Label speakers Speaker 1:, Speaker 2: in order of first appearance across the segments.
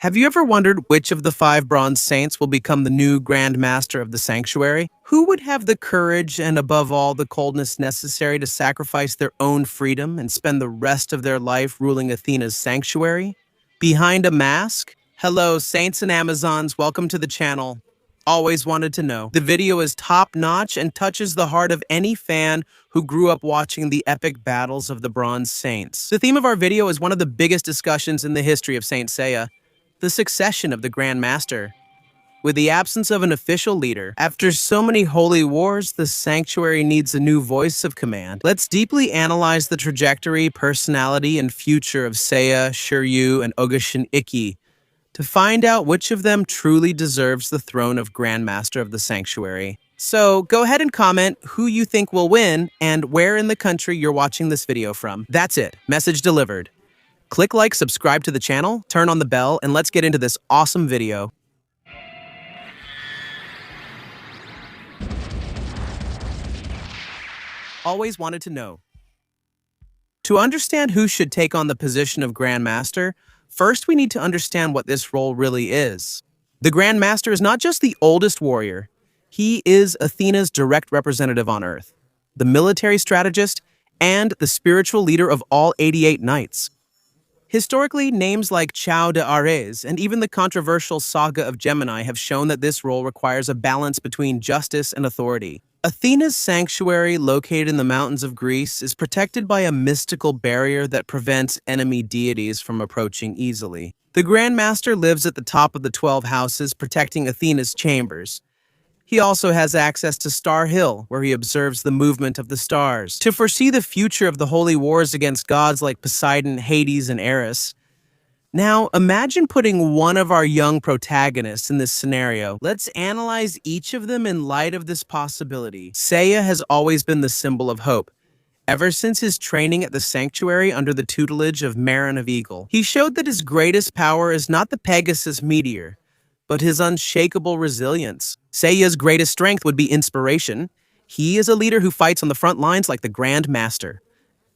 Speaker 1: Have you ever wondered which of the five bronze saints will become the new Grand Master of the Sanctuary? Who would have the courage and, above all, the coldness necessary to sacrifice their own freedom and spend the rest of their life ruling Athena's sanctuary? Behind a mask? Hello, saints and Amazons, welcome to the channel. Always wanted to know. The video is top-notch and touches the heart of any fan who grew up watching the epic battles of the Bronze Saints. The theme of our video is one of the biggest discussions in the history of Saint Seiya, the succession of the Grand Master. With the absence of an official leader, after so many holy wars, the sanctuary needs a new voice of command. Let's deeply analyze the trajectory, personality, and future of Seiya, Shiryu, and Ikki to find out which of them truly deserves the throne of Grand Master of the Sanctuary. So go ahead and comment who you think will win and where in the country you're watching this video from. That's it. Message delivered. Click like, subscribe to the channel, turn on the bell, and let's get into this awesome video. Always wanted to know. To understand who should take on the position of Grand Master, first we need to understand what this role really is. The Grand Master is not just the oldest warrior, he is Athena's direct representative on Earth, the military strategist, and the spiritual leader of all 88 knights. Historically, names like Chao de Ares and even the controversial Saga of Gemini have shown that this role requires a balance between justice and authority. Athena's sanctuary, located in the mountains of Greece, is protected by a mystical barrier that prevents enemy deities from approaching easily. The Grand Master lives at the top of the 12 houses, protecting Athena's chambers. He also has access to Star Hill, where he observes the movement of the stars. To foresee the future of the holy wars against gods like Poseidon, Hades, and Eris. Now, imagine putting one of our young protagonists in this scenario. Let's analyze each of them in light of this possibility. Seiya has always been the symbol of hope. Ever since his training at the sanctuary under the tutelage of Marin of Eagle, he showed that his greatest power is not the Pegasus meteor, but his unshakable resilience. Seiya's greatest strength would be inspiration. He is a leader who fights on the front lines like the Grand Master.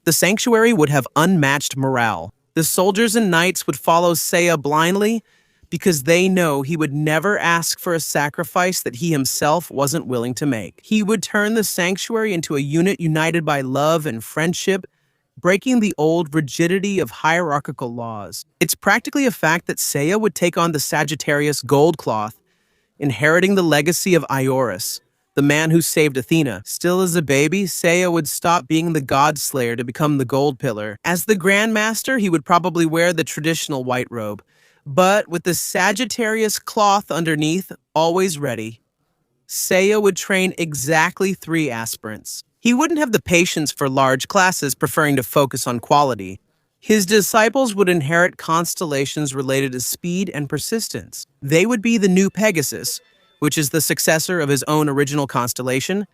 Speaker 1: The sanctuary would have unmatched morale. The soldiers and knights would follow Seiya blindly because they know he would never ask for a sacrifice that he himself wasn't willing to make. He would turn the sanctuary into a unit united by love and friendship, breaking the old rigidity of hierarchical laws. It's practically a fact that Seiya would take on the Sagittarius gold cloth, inheriting the legacy of Ioris, the man who saved Athena. Still as a baby, Seiya would stop being the god slayer to become the gold pillar. As the Grand Master, he would probably wear the traditional white robe, but with the Sagittarius cloth underneath, always ready. Seiya would train exactly 3 aspirants. He wouldn't have the patience for large classes, preferring to focus on quality. His disciples would inherit constellations related to speed and persistence. They would be the new Pegasus, which is the successor of his own original constellation,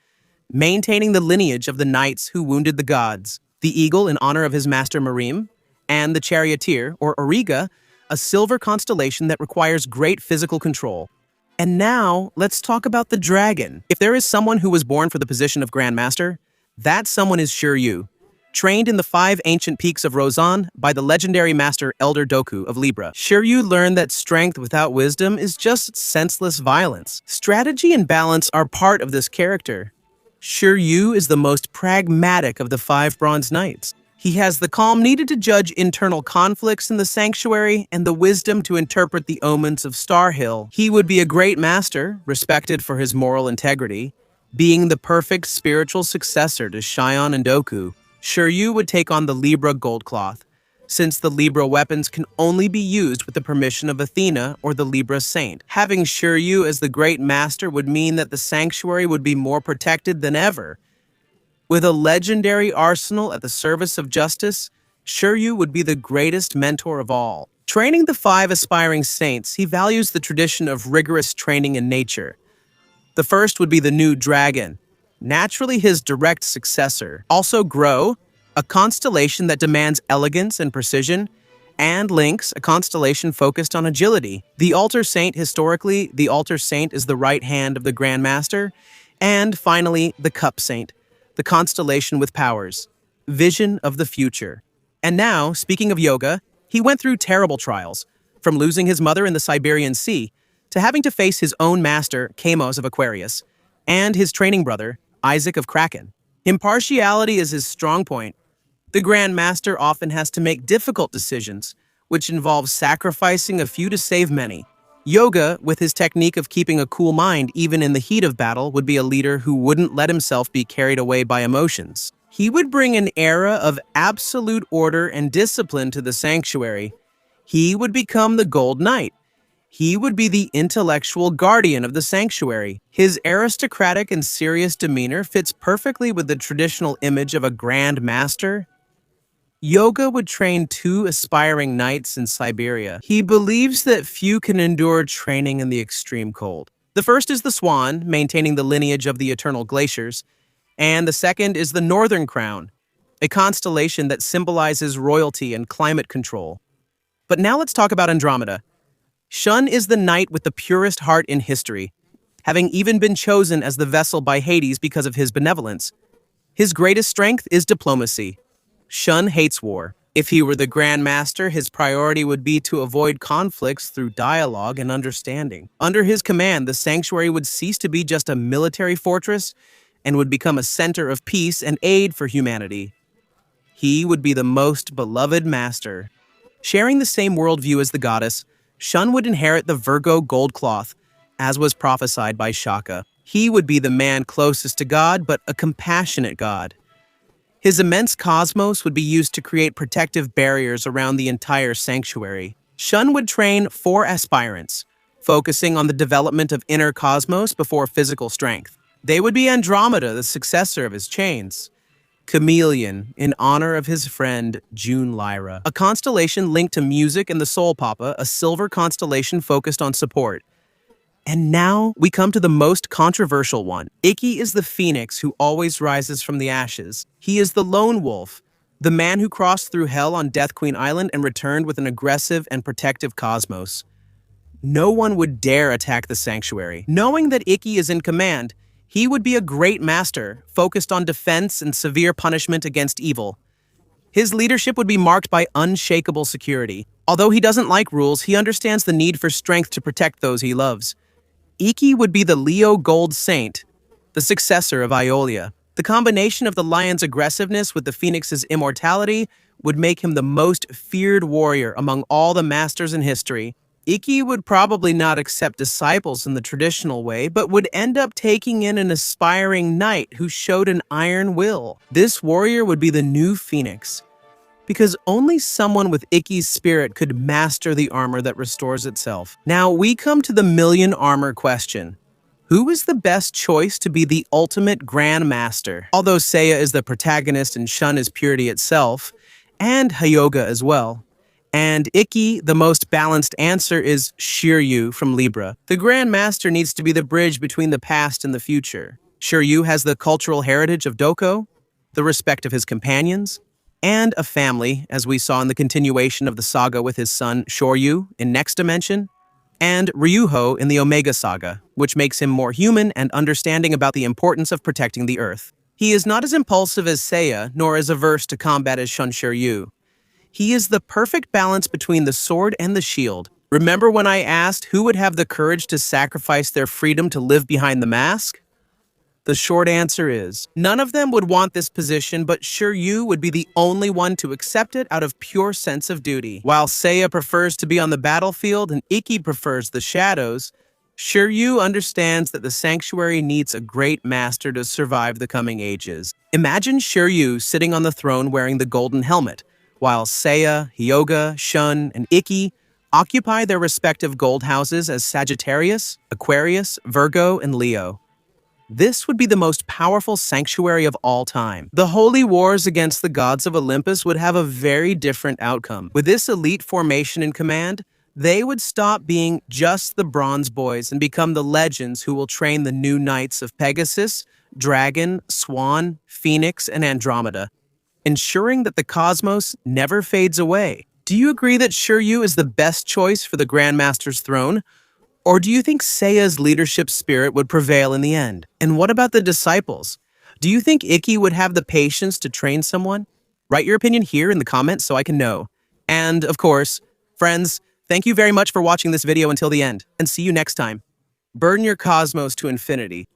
Speaker 1: maintaining the lineage of the knights who wounded the gods, the eagle in honor of his master Marim, and the charioteer, or Auriga, a silver constellation that requires great physical control. And now, let's talk about the dragon. If there is someone who was born for the position of Grand Master, that someone is Shiryu, trained in the 5 ancient peaks of Rozan by the legendary master Elder Doku of Libra. Shiryu learned that strength without wisdom is just senseless violence. Strategy and balance are part of this character. Shiryu is the most pragmatic of the 5 bronze knights. He has the calm needed to judge internal conflicts in the sanctuary and the wisdom to interpret the omens of Star Hill. He would be a great master, respected for his moral integrity, being the perfect spiritual successor to Shion and Doku. Shiryu would take on the Libra gold cloth, since the Libra weapons can only be used with the permission of Athena or the Libra saint. Having Shiryu as the great master would mean that the sanctuary would be more protected than ever. With a legendary arsenal at the service of justice, Shiryu would be the greatest mentor of all. Training the 5 aspiring saints, he values the tradition of rigorous training in nature. The first would be the new dragon, naturally his direct successor. Also Grow, a constellation that demands elegance and precision, and Lynx, a constellation focused on agility. The Altar Saint, historically, the Altar Saint is the right hand of the Grand Master. And finally, the Cup Saint, the constellation with powers, vision of the future. And now, speaking of Hyoga, he went through terrible trials, from losing his mother in the Siberian Sea to having to face his own master, Kamos of Aquarius, and his training brother, Isaac of Kraken. Impartiality is his strong point. The Grand Master often has to make difficult decisions, which involves sacrificing a few to save many. Hyoga, with his technique of keeping a cool mind even in the heat of battle, would be a leader who wouldn't let himself be carried away by emotions. He would bring an era of absolute order and discipline to the sanctuary. He would become the Gold Knight. He would be the intellectual guardian of the sanctuary. His aristocratic and serious demeanor fits perfectly with the traditional image of a Grand Master. Hyoga would train two aspiring knights in Siberia. He believes that few can endure training in the extreme cold. The first is the Swan, maintaining the lineage of the eternal glaciers, and the second is the Northern Crown, a constellation that symbolizes royalty and climate control. But now let's talk about Andromeda. Shun is the knight with the purest heart in history, having even been chosen as the vessel by Hades because of his benevolence. His greatest strength is diplomacy. Shun hates war. If he were the Grand Master, his priority would be to avoid conflicts through dialogue and understanding. Under his command, the sanctuary would cease to be just a military fortress and would become a center of peace and aid for humanity. He would be the most beloved master. Sharing the same worldview as the goddess, Shun would inherit the Virgo gold cloth, as was prophesied by Shaka. He would be the man closest to God, but a compassionate God. His immense cosmos would be used to create protective barriers around the entire sanctuary. Shun would train 4 aspirants, focusing on the development of inner cosmos before physical strength. They would be Andromeda, the successor of his chains; Chameleon, in honor of his friend June Lyra, a constellation linked to music and the Soul Papa, a silver constellation focused on support. And now we come to the most controversial one. Ikki is the phoenix who always rises from the ashes. He is the lone wolf, the man who crossed through hell on Death Queen Island and returned with an aggressive and protective cosmos. No one would dare attack the sanctuary. Knowing that Ikki is in command, he would be a great master, focused on defense and severe punishment against evil. His leadership would be marked by unshakable security. Although he doesn't like rules, he understands the need for strength to protect those he loves. Ikki would be the Leo Gold Saint, the successor of Iolia. The combination of the lion's aggressiveness with the phoenix's immortality would make him the most feared warrior among all the masters in history. Ikki would probably not accept disciples in the traditional way, but would end up taking in an aspiring knight who showed an iron will. This warrior would be the new phoenix, because only someone with Ikki's spirit could master the armor that restores itself. Now we come to the million armor question. Who is the best choice to be the ultimate Grand Master? Although Seiya is the protagonist and Shun is purity itself, and Hyoga as well. And Ikki, the most balanced answer, is Shiryu from Libra. The Grand Master needs to be the bridge between the past and the future. Shiryu has the cultural heritage of Doko, the respect of his companions, and a family, as we saw in the continuation of the saga with his son Shoryu in Next Dimension, and Ryuho in the Omega Saga, which makes him more human and understanding about the importance of protecting the Earth. He is not as impulsive as Seiya, nor as averse to combat as Shun Shiryu. He is the perfect balance between the sword and the shield. Remember when I asked who would have the courage to sacrifice their freedom to live behind the mask? The short answer is, none of them would want this position, but Shiryu would be the only one to accept it out of pure sense of duty. While Seiya prefers to be on the battlefield and Ikki prefers the shadows, Shiryu understands that the sanctuary needs a great master to survive the coming ages. Imagine Shiryu sitting on the throne wearing the golden helmet, while Seiya, Hyoga, Shun, and Ikki occupy their respective gold houses as Sagittarius, Aquarius, Virgo, and Leo. This would be the most powerful sanctuary of all time. The holy wars against the gods of Olympus would have a very different outcome. With this elite formation in command, they would stop being just the Bronze Boys and become the legends who will train the new knights of Pegasus, Dragon, Swan, Phoenix, and Andromeda, ensuring that the cosmos never fades away. Do you agree that Shiryu is the best choice for the Grandmaster's throne? Or do you think Seiya's leadership spirit would prevail in the end? And what about the disciples? Do you think Ikki would have the patience to train someone? Write your opinion here in the comments so I can know. And, of course, friends, Thank you very much for watching this video until the end, and see you next time. Burn your cosmos to infinity.